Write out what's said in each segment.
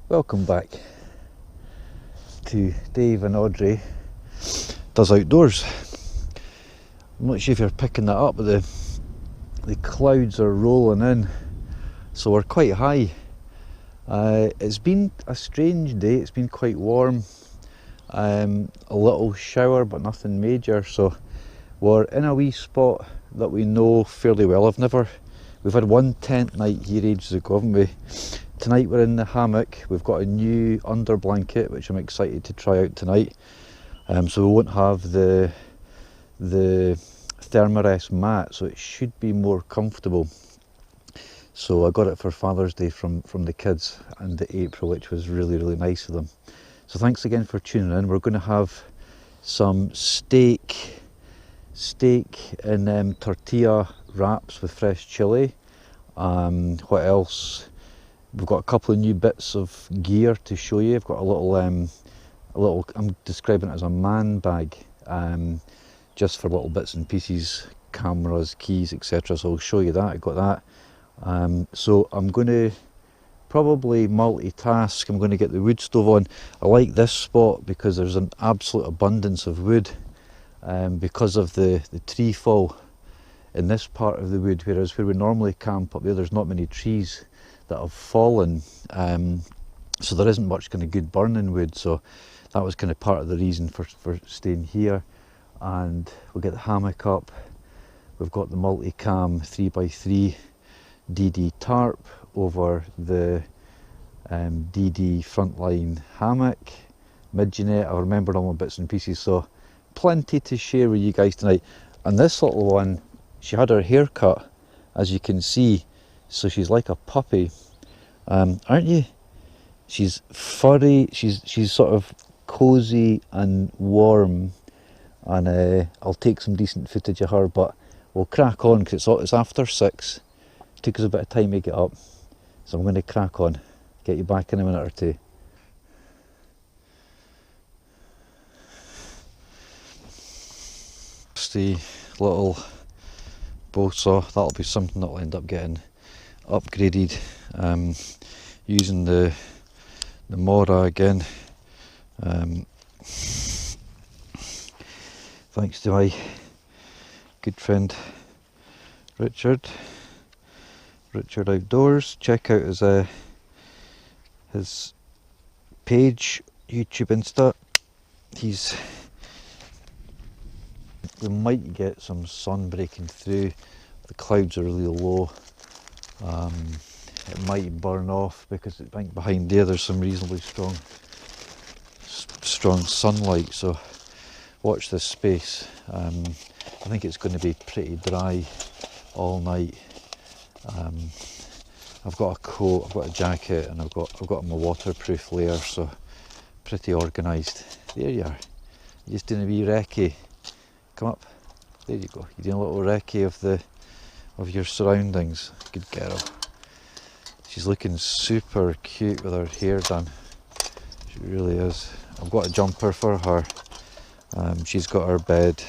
Welcome back to Dave and Audrey Does Outdoors. I'm not sure if you're picking that up, but the clouds are rolling in, so we're quite high. It's been a strange day. It's been quite warm, a little shower but nothing major, so we're in a wee spot that we know fairly well. We've had one tent night here ages ago, haven't we? Tonight we're in the hammock. We've got a new under blanket which I'm excited to try out tonight. So we won't have the Thermarest mat, so it should be more comfortable. So I got it for Father's Day from the kids and the April, which was really nice of them. So thanks again for tuning in. We're going to have some steak in tortilla wraps with fresh chili. What else? We've got a couple of new bits of gear to show you. I've got a little, I'm describing it as a man bag, just for little bits and pieces, cameras, keys, etc. So I'll show you that. I got that. So I'm going to probably multitask. I'm going to get the wood stove on. I like this spot because there's an absolute abundance of wood, because of the tree fall in this part of the wood, whereas where we normally camp up there, there's not many trees that have fallen, so there isn't much kind of good burning wood. So that was kind of part of the reason for staying here. And we'll get the hammock up. We've got the multicam 3x3 DD tarp over the DD frontline hammock, mid-unit. I remembered all my bits and pieces, so plenty to share with you guys tonight. And this little one, she had her hair cut, as you can see, so she's like a puppy, aren't you? She's furry, she's sort of cosy and warm, and I'll take some decent footage of her, but we'll crack on because it's after 6. It took us a bit of time to get up, so I'm going to crack on, get you back in a minute or two. The little bow saw, that'll be something that'll end up getting upgraded, using the Mora again, thanks to my good friend Richard Outdoors. Check out his page, YouTube, Insta. We might get some sun breaking through. The clouds are really low. It might burn off because I think behind there's some reasonably strong sunlight, so watch this space. I think it's going to be pretty dry all night. I've got a coat, I've got a jacket, and I've got my waterproof layer, so pretty organised. There you are. You're just doing a wee recce. Come up. There you go. You're doing a little recce of your surroundings. Good girl. She's looking super cute with her hair done. She really is. I've got a jumper for her. She's got her bed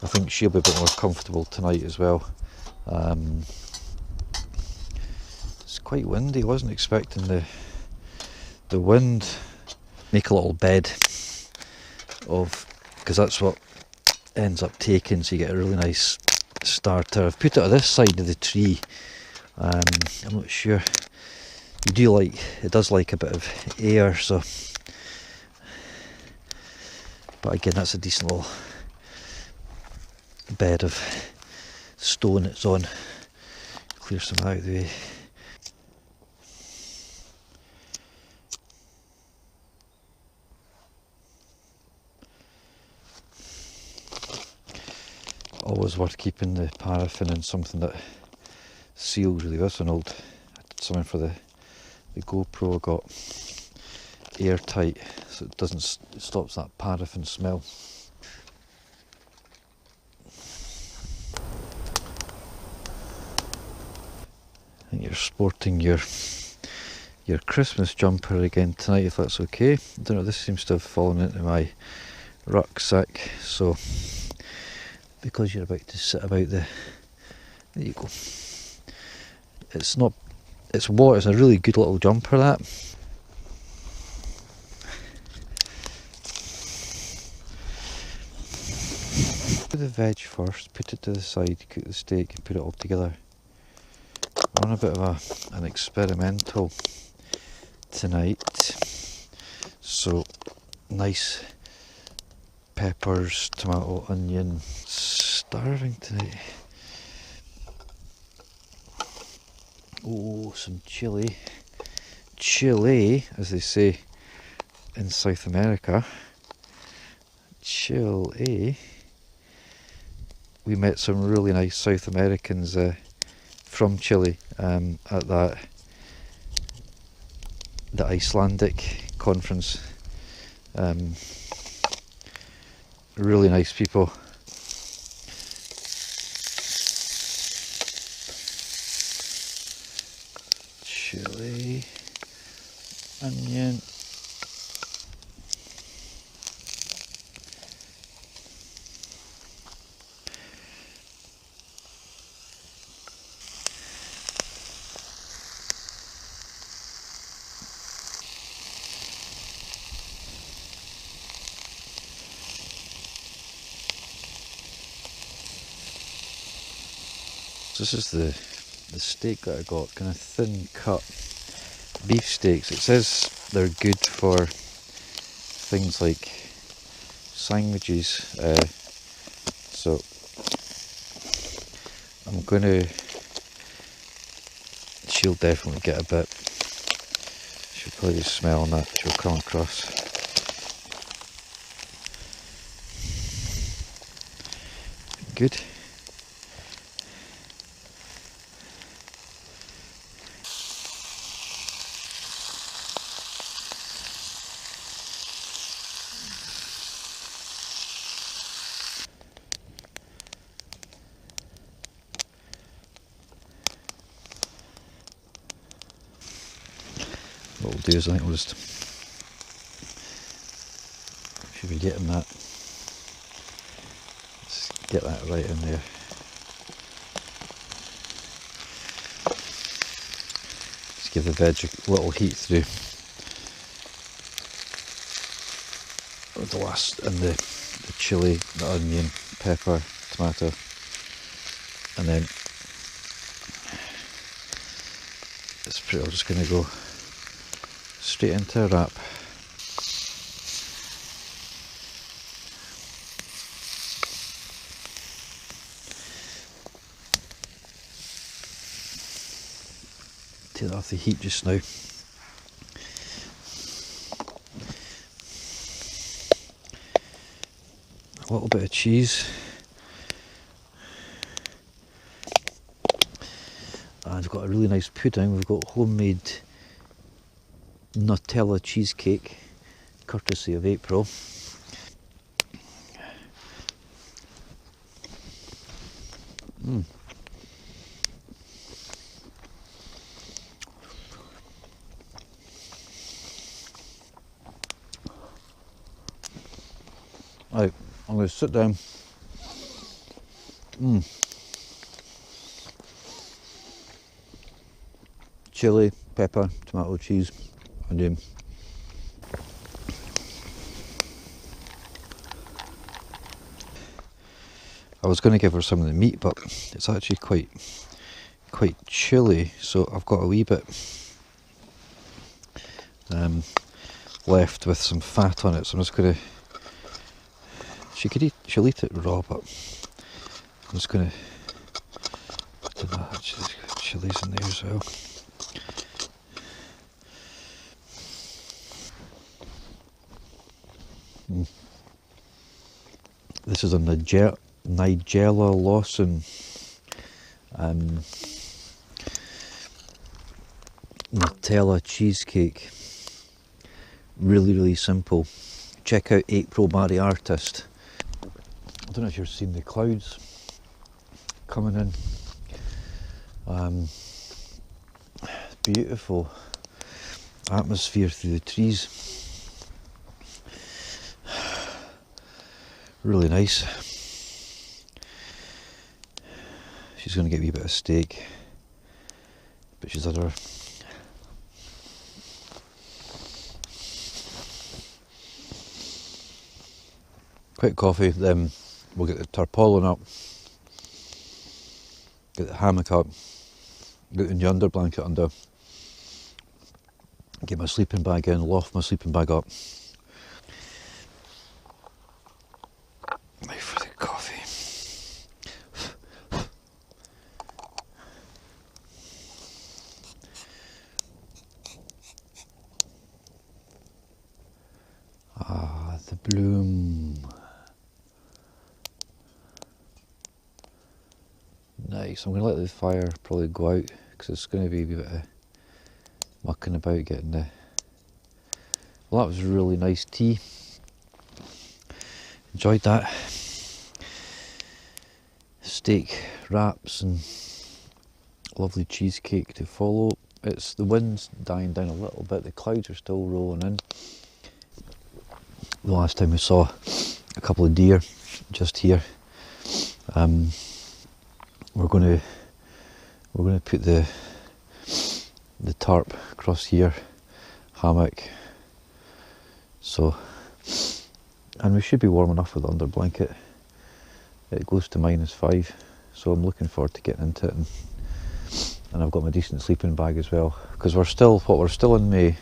I think she'll be a bit more comfortable tonight as well. It's quite windy. I wasn't expecting the wind. Make a little bed because that's what ends up taking, so you get a really nice starter. I've put it on this side of the tree. I'm not sure. It does like a bit of air, so. But again, that's a decent little bed of stone it's on. Clear some out of the way. Always worth keeping the paraffin in something that seals really. That's an old, I did something for the GoPro, I got airtight so it doesn't, it stops that paraffin smell. I think you're sporting your Christmas jumper again tonight, if that's okay. I don't know, this seems to have fallen into my rucksack, so because you're about to sit about there you go. It's not, it's a really good little jumper, that. Do the veg first, put it to the side, cook the steak and put it all together. We're on a bit of an experimental tonight, so nice peppers, tomato, onion. Starving tonight. Oh, some chili. Chile, as they say in South America. Chile. We met some really nice South Americans from Chile at the Icelandic conference. Really nice people. Chili, onion. This is the steak that I got, kind of thin cut beef steaks. It says they're good for things like sandwiches, so I'm gonna, she'll definitely get a bit, she'll probably be smelling that, she'll come across. Good. What we'll do is I think we'll just, should be getting that, let's get that right in there. Just give the veg a little heat through. With the last, and the chilli, the onion, pepper, tomato, and then it's pretty, I'm just going to go straight into a wrap. Take that off the heat just now. A little bit of cheese. And we've got a really nice pudding. We've got homemade Nutella cheesecake, courtesy of April. Right, I'm going to sit down, Chili, pepper, tomato, cheese, onion. I was going to give her some of the meat, but it's actually quite chilly, so I've got a wee bit left with some fat on it. So I'm just going to. She'll eat it raw, but I'm just going to do that. She's got chilies in there as well. This is a Nigella Lawson Nutella cheesecake. Really simple. Check out April Barry Artist. I don't know if you've seen the clouds coming in. Beautiful atmosphere through the trees. Really nice. She's going to get a wee bit of steak, but she's had her. Quick coffee, then we'll get the tarpaulin up, get the hammock up, get the new under blanket under, get my sleeping bag in, loft my sleeping bag up. Now for the coffee. Ah, the bloom. Nice. I'm going to let the fire probably go out because it's going to be a bit of mucking about getting the. Well, that was really nice tea. Enjoyed that. Steak wraps and lovely cheesecake to follow. It's the wind's dying down a little bit. The clouds are still rolling in. The last time we saw a couple of deer just here. We're going to put the tarp across here, hammock. So, and we should be warm enough with the under blanket. It goes to -5, so I'm looking forward to getting into it, and I've got my decent sleeping bag as well, because we're still in May,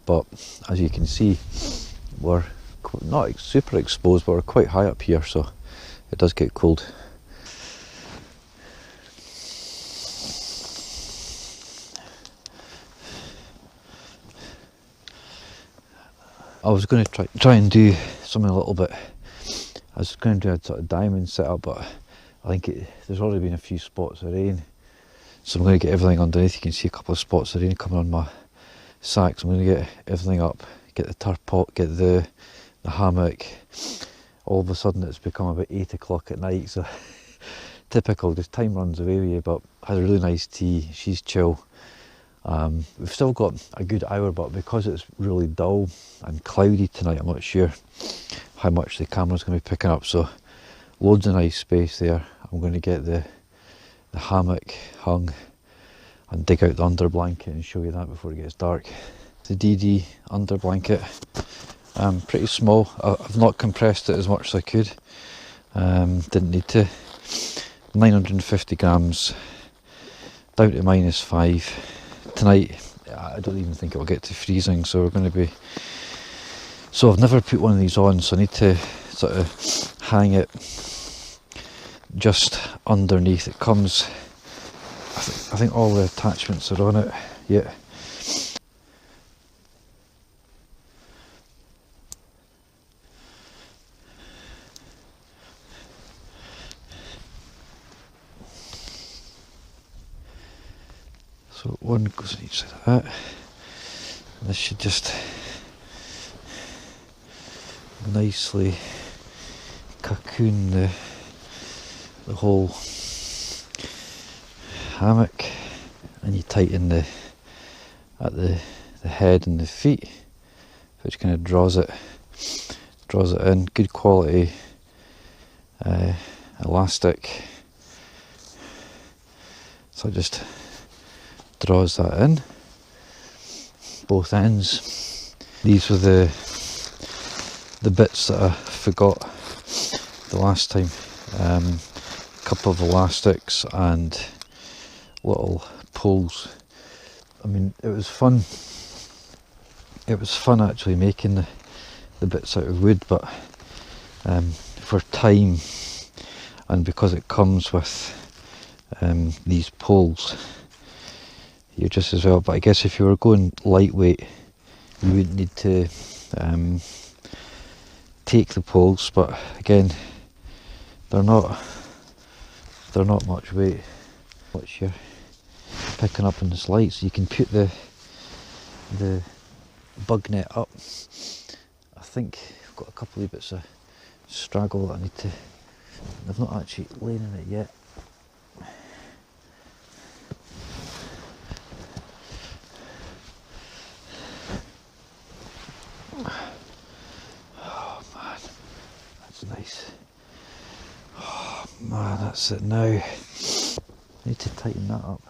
but as you can see, we're not super exposed, but we're quite high up here, so it does get cold. I was going to try and do something a little bit. I was going to do a sort of diamond setup, but I think there's already been a few spots of rain, so I'm going to get everything underneath. You can see a couple of spots of rain coming on my sack, so I'm going to get everything up, get the tarp, get the hammock. All of a sudden it's become about 8 o'clock at night, so typical, just time runs away with you, but I had a really nice tea. She's chill. We've still got a good hour, but because it's really dull and cloudy tonight, I'm not sure how much the camera's going to be picking up, so loads of nice space there. I'm going to get the hammock hung and dig out the under blanket and show you that before it gets dark. The DD under blanket, pretty small. I've not compressed it as much as I could, didn't need to. 950 grams, down to -5. Tonight, I don't even think it'll get to freezing, so we're going to be. So I've never put one of these on, so I need to sort of hang it just underneath. It comes. I think all the attachments are on it. Yeah. So one goes on each side of that. And this should just nicely cocoon the whole hammock, and you tighten at the head and the feet, which kind of draws it in. Good quality elastic. So it just draws that in, both ends. These were the bits that I forgot the last time. A couple of elastics and little pulls. I mean, it was fun. It was fun actually making the bits out of wood, but for time, and because it comes with these poles, you're just as well. But I guess if you were going lightweight, you wouldn't need to take the poles. But again, they're not much weight. What you're picking up in the slides, so you can put the bug net up. I think I've got a couple of bits of straggle that I need to. I've not actually lain in it yet. Oh man, that's nice. Oh man, that's it now. I need to tighten that up.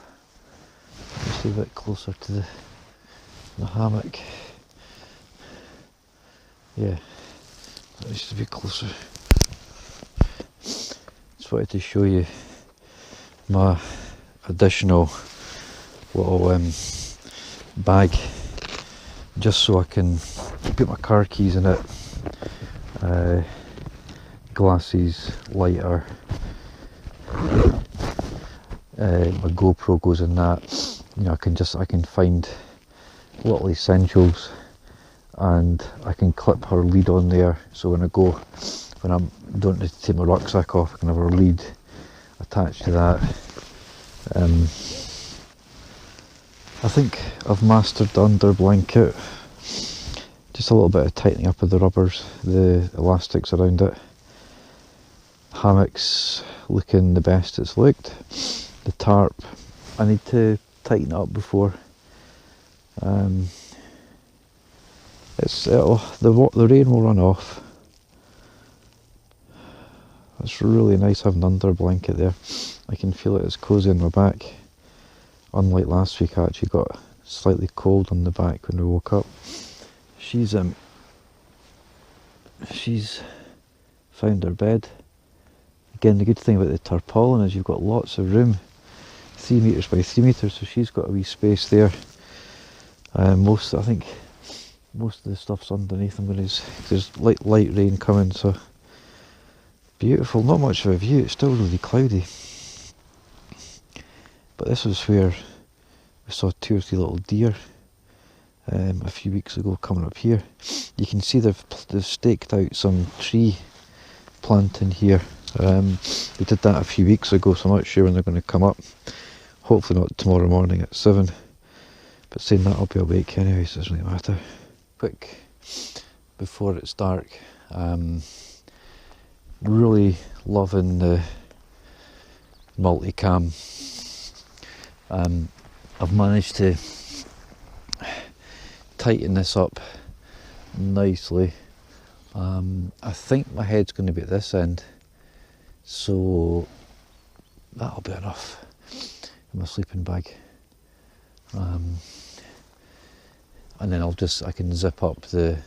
Just a bit closer to the hammock. Yeah, that needs to be closer. Just wanted to show you my additional little bag, just so I can put my car keys in it, glasses, lighter, my GoPro goes in that. You know, I can find little essentials, and I can clip her lead on there, so when I don't need to take my rucksack off, I can have her lead attached to that. I think I've mastered the under blanket. Just a little bit of tightening up of the rubbers, the elastics around it. Hammocks looking the best it's looked. The tarp, I need to tighten it up before. The rain will run off. It's really nice having an under blanket there. I can feel it's cosy on my back. Unlike last week, I actually got slightly cold on the back when we woke up. She's found her bed. Again, the good thing about the tarpaulin is you've got lots of room, 3 metres by 3 metres, so she's got a wee space there. I think most of the stuff's underneath. There's light rain coming, so beautiful. Not much of a view. It's still really cloudy. But this was where we saw 2 or 3 little deer a few weeks ago coming up here. You can see they've staked out some tree planting here. We did that a few weeks ago, so I'm not sure when they're going to come up. Hopefully not tomorrow morning at 7. But saying that, I'll be awake anyway, so it doesn't really matter. Quick, before it's dark, really loving the multicam. I've managed to tighten this up nicely. I think my head's going to be at this end, so that'll be enough in my sleeping bag. And then I can zip up the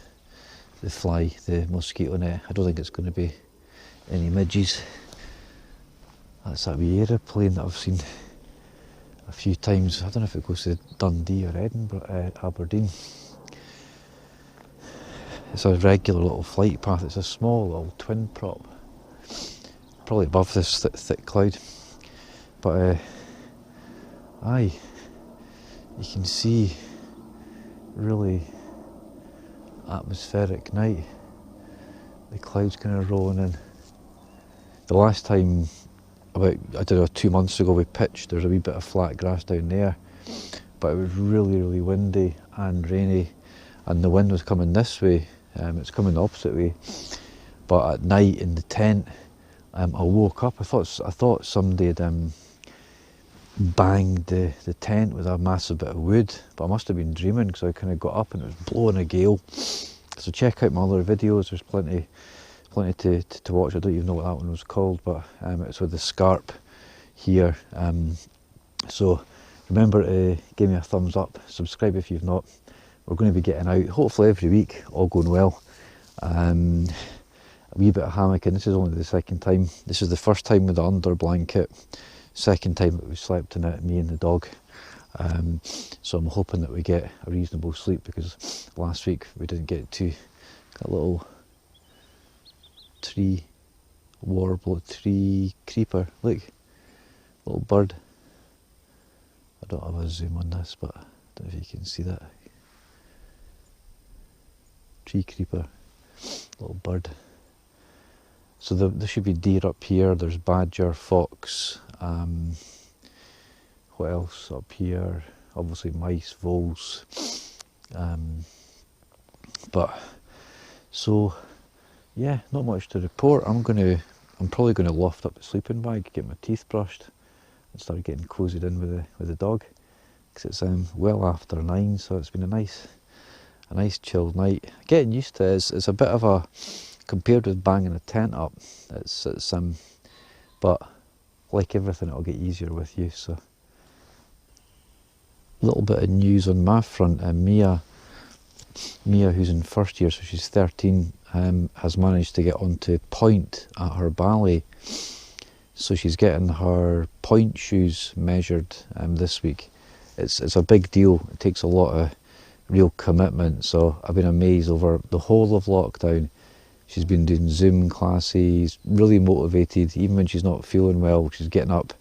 mosquito net. I don't think it's going to be any midges. That's that wee aeroplane that I've seen a few times. I don't know if it goes to Dundee or Edinburgh, Aberdeen. It's a regular little flight path. It's a small little twin prop, probably above this thick cloud. But aye, you can see really atmospheric night. The clouds kind of rolling in. The last time, I don't know, 2 months ago, we pitched. There's a wee bit of flat grass down there, but it was really, really windy and rainy, and the wind was coming this way. It's coming the opposite way. But at night in the tent, I woke up. I thought somebody had banged the tent with a massive bit of wood, but I must have been dreaming, because I kind of got up and it was blowing a gale. So check out my other videos. There's plenty plenty to watch. I don't even know what that one was called, but it's with the scarp here. So remember to give me a thumbs up, subscribe if you've not. We're going to be getting out hopefully every week, all going well. A wee bit of hammocking. This is only the second time. This is the first time with the under blanket, second time that we slept in it, me and the dog. So I'm hoping that we get a reasonable sleep, because last week we didn't get to. A little tree warbler, tree creeper, look, little bird. I don't have a zoom on this, but I don't know if you can see that. Tree creeper, little bird. So there should be deer up here, there's badger, fox, what else up here? Obviously mice, voles. But so yeah, not much to report. I'm probably gonna loft up the sleeping bag, get my teeth brushed, and start getting cozied in with the dog, because it's well after 9, so it's been a nice chilled night. Getting used to it. It's a bit of a, compared with banging a tent up, it's but like everything, it'll get easier with you. So a little bit of news on my front. Mia, who's in first year, so she's 13, has managed to get onto point at her ballet. So she's getting her point shoes measured this week. It's a big deal. It takes a lot of real commitment. So I've been amazed over the whole of lockdown. She's been doing Zoom classes, really motivated, even when she's not feeling well. She's getting up.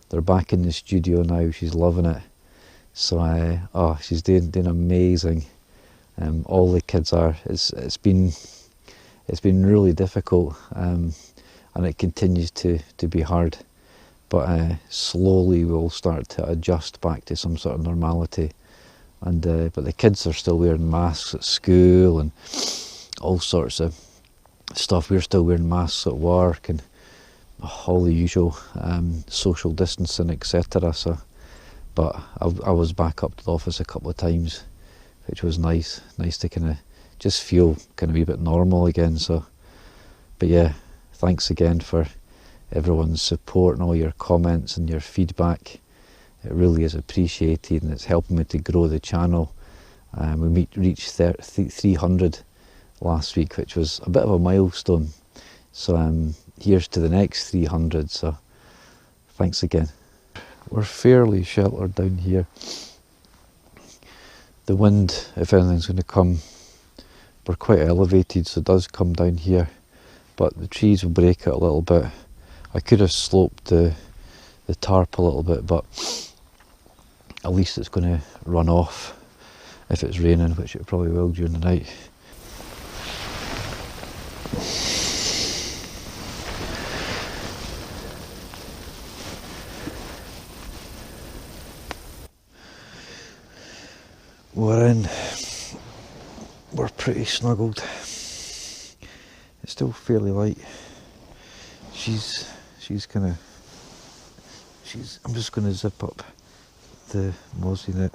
They're back in the studio now. She's loving it. So she's doing amazing. All the kids are. It's been really difficult, and it continues to be hard. But slowly we'll start to adjust back to some sort of normality. And but the kids are still wearing masks at school and all sorts of stuff. We're still wearing masks at work and all the usual social distancing, etc. So, but I was back up to the office a couple of times, which was nice to kind of just feel kind of a wee bit normal again. So, but yeah, thanks again for everyone's support and all your comments and your feedback. It really is appreciated, and it's helping me to grow the channel. We reached 300 last week, which was a bit of a milestone. So here's to the next 300. So thanks again. We're fairly sheltered down here. The wind, if anything's going to come, we're quite elevated, so it does come down here, but the trees will break it a little bit. I could have sloped the tarp a little bit, but at least it's going to run off if it's raining, which it probably will during the night. We're in. We're pretty snuggled. It's still fairly light. I'm just going to zip up the mozzie net.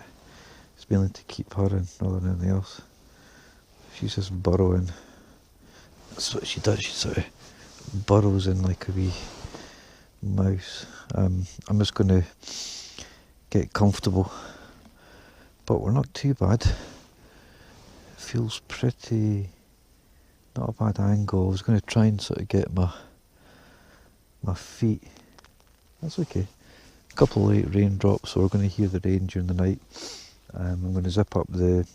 It's mainly to keep her in, rather than anything else. She's just burrowing. That's what she does. She sort of burrows in like a wee mouse. I'm just going to get comfortable, but we're not too bad. It feels pretty, not a bad angle. I was going to try and sort of get my feet. That's okay. A couple of late raindrops, so we're going to hear the rain during the night. I'm going to zip up the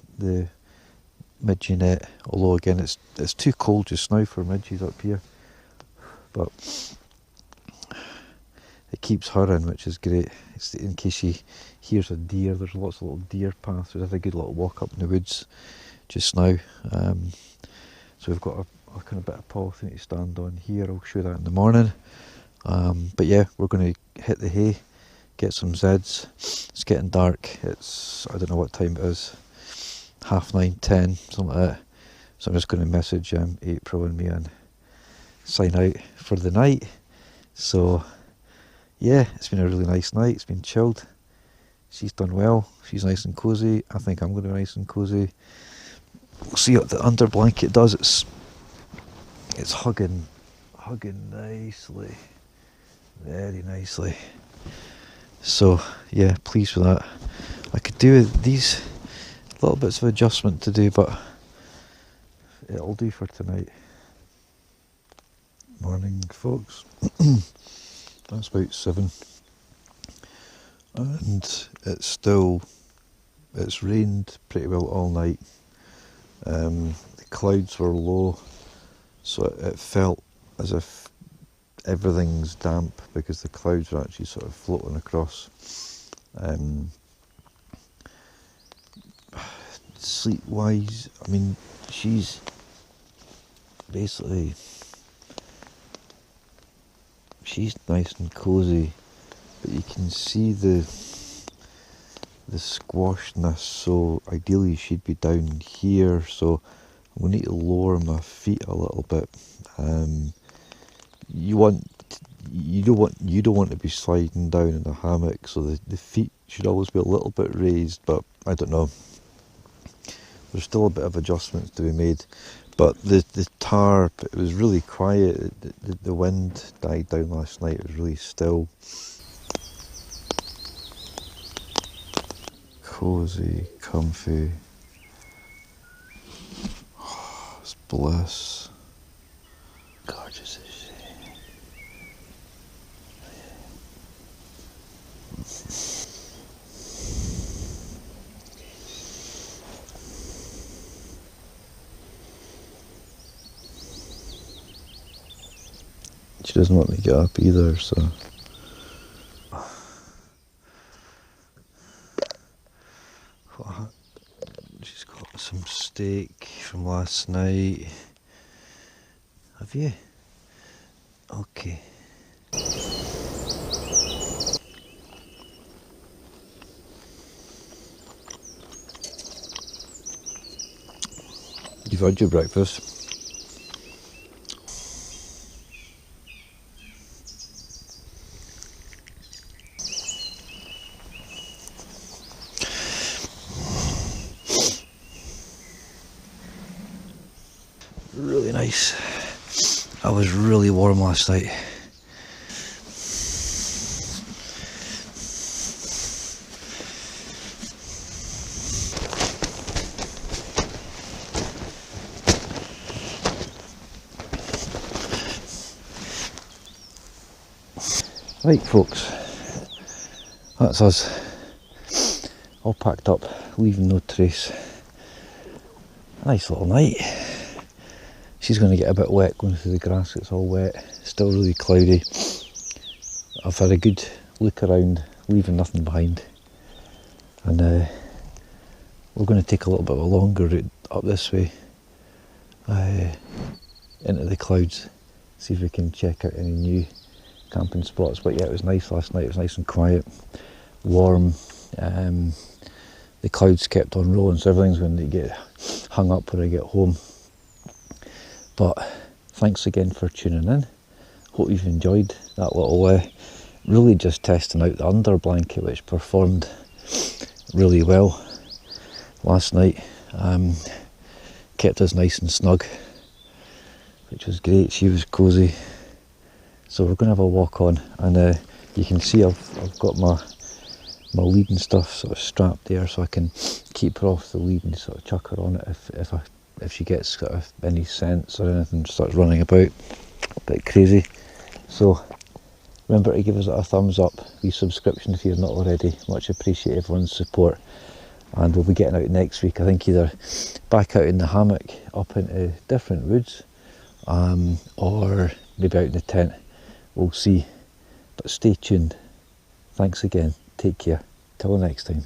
midgie net, although again it's too cold just now for midgies up here, but it keeps her in, which is great. It's in case she hears a deer. There's lots of little deer paths. There's a good little walk up in the woods just now. So we've got a kind of bit of polythene to stand on here. I'll show that in the morning. But yeah, we're going to hit the hay, get some Zeds. It's getting dark. I don't know what time it is, 9:30, 10, something like that. So I'm just going to message April and me and sign out for the night. So yeah, it's been a really nice night. It's been chilled. She's done well. She's nice and cosy. I think I'm going to be nice and cosy. We'll see what the under blanket does. It's hugging nicely, very nicely. So yeah, pleased with that. I could do with these little bits of adjustment to do, but it'll do for tonight. Morning, folks. That's about 7, and it's rained pretty well all night. The clouds were low, so it felt as if everything's damp because the clouds are actually sort of floating across. Sleep wise, I mean, she's nice and cozy, but you can see the squashness, so ideally she'd be down here, so I'm going to need to lower my feet a little bit. You don't want to be sliding down in a hammock, so the feet should always be a little bit raised, but I don't know. There's still a bit of adjustments to be made. But the tarp, it was really quiet. The wind died down last night. It was really still. Cozy, comfy. Oh, it's bliss. Gorgeous as she. She doesn't want me to get up either, so. She's got some steak from last night. Have you? Okay. You've had your breakfast. Really nice. I was really warm last night. Right folks, that's us, all packed up, leaving no trace. Nice little night. She's going to get a bit wet going through the grass, it's all wet, still really cloudy. I've had a good look around, leaving nothing behind, and we're going to take a little bit of a longer route up this way, into the clouds, see if we can check out any new camping spots. But yeah, it was nice last night, it was nice and quiet, warm, the clouds kept on rolling, so everything's going to get hung up when I get home. But thanks again for tuning in, hope you've enjoyed that little really just testing out the under blanket, which performed really well last night. Kept us nice and snug, which was great. She was cozy. So we're going to have a walk on, and you can see I've got my lead and stuff sort of strapped there, so I can keep her off the lead and sort of chuck her on it if she gets sort of any sense or anything, starts running about a bit crazy. So remember to give us a thumbs up, subscription if you've not already. Much appreciate everyone's support, and we'll be getting out next week, I think, either back out in the hammock up into different woods, or maybe out in the tent. We'll see, but stay tuned. Thanks again, take care, till next time.